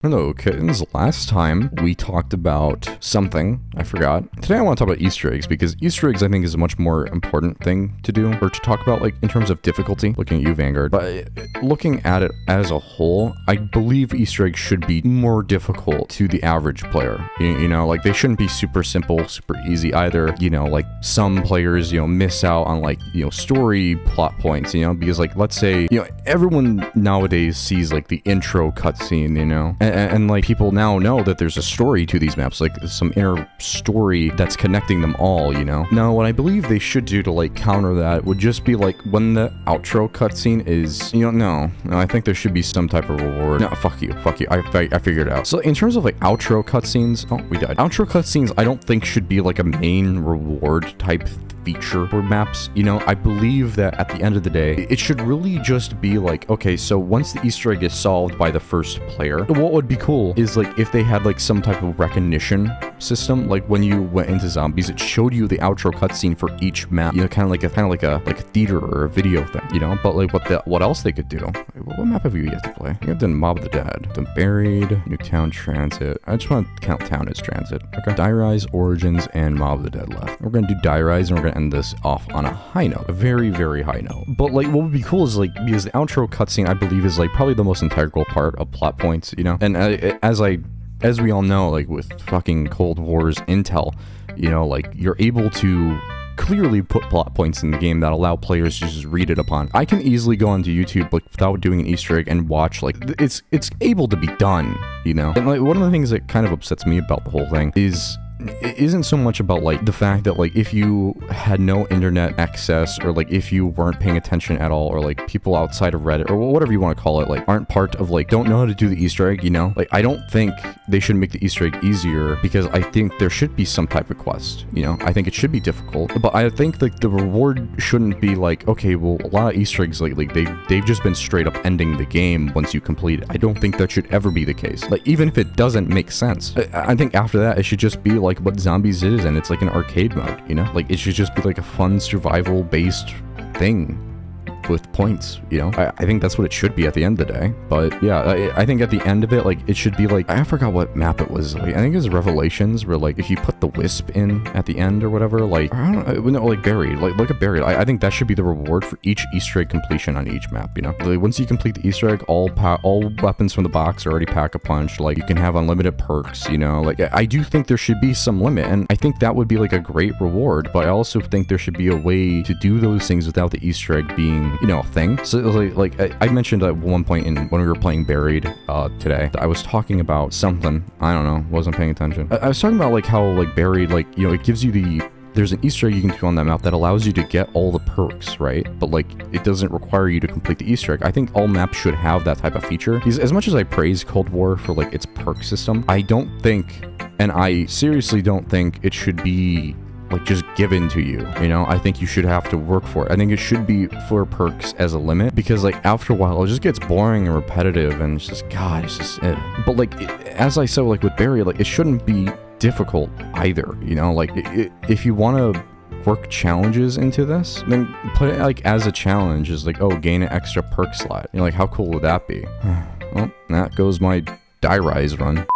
Hello, kittens. Last time we talked about something, I forgot. Today I want to talk about Easter eggs because Easter eggs I think is a much more important thing to do or to talk about, like in terms of difficulty, looking at you, Vanguard. But looking at it as a whole, I believe Easter eggs should be more difficult to the average player. You know, like they shouldn't be super simple, super easy either. You know, like some players, miss out on like, story plot points, because like, let's say, everyone nowadays sees like the intro cutscene, and like people now know that there's a story to these maps, like some inner story that's connecting them all, Now, what I believe they should do to like counter that would just be like when the outro cutscene is, no, I think there should be some type of reward. No, fuck you. I figured it out. So in terms of like outro cutscenes, oh, we died. Outro cutscenes, I don't think should be like a main reward type feature for maps. I believe that at the end of the day, it should really just be like, okay, so once the Easter egg is solved by the first player, what would be cool is like if they had like some type of recognition system, like when you went into zombies, it showed you the outro cutscene for each map, kind of like a theater or a video thing, but like what else they could do. What map have you yet to play? You have done Mob of the Dead, done Buried, Nuketown Transit. I just want to count town as transit. Okay. Die Rise, Origins, and Mob of the Dead left. We're gonna do Die Rise and we're gonna end this off on a high note, a very, very high note. But like what would be cool is like, because the outro cutscene I believe is like probably the most integral part of plot points, and as we all know, like with fucking Cold War's intel, like you're able to clearly put plot points in the game that allow players to just read it upon. I can easily go onto YouTube like without doing an Easter egg and watch, like it's able to be done, and like one of the things that kind of upsets me about the whole thing is it isn't so much about like the fact that like if you had no internet access or like if you weren't paying attention at all, or like people outside of Reddit or whatever you want to call it, like aren't part of like don't know how to do the Easter egg, like I don't think they should make the Easter egg easier, because I think there should be some type of quest, I think it should be difficult, but I think like the reward shouldn't be like, okay, well a lot of Easter eggs lately they've just been straight up ending the game once you complete it. I don't think that should ever be the case, like even if it doesn't make sense. I think after that it should just be like what zombies is, and it's like an arcade mode, like it should just be like a fun survival based thing with points, I think that's what it should be at the end of the day. But yeah, I think at the end of it, like it should be like, I forgot what map it was, like I think it was Revelations, where like if you put the wisp in at the end or whatever, like I don't know, like Buried, like look at Buried. I think that should be the reward for each Easter egg completion on each map, like once you complete the Easter egg, all weapons from the box are already pack a punch, like you can have unlimited perks, like I do think there should be some limit, and I think that would be like a great reward, but I also think there should be a way to do those things without the Easter egg being a thing. So like I mentioned at one point when we were playing Buried today, I was talking about something, I don't know, wasn't paying attention. I was talking about like how like Buried, like it gives you there's an Easter egg you can do on that map that allows you to get all the perks, right? But like it doesn't require you to complete the Easter egg. I think all maps should have that type of feature, because as much as I praise Cold War for like its perk system, I don't think, and I seriously don't think it should be like just given to you, I think you should have to work for it. I think it should be for perks as a limit, because like after a while it just gets boring and repetitive, and it's just, God, it's just but like as I said, like with Barry, like it shouldn't be difficult either, like if you want to work challenges into this, then put it like as a challenge, is like, oh, gain an extra perk slot, like how cool would that be? Well, that goes my Die Rise run.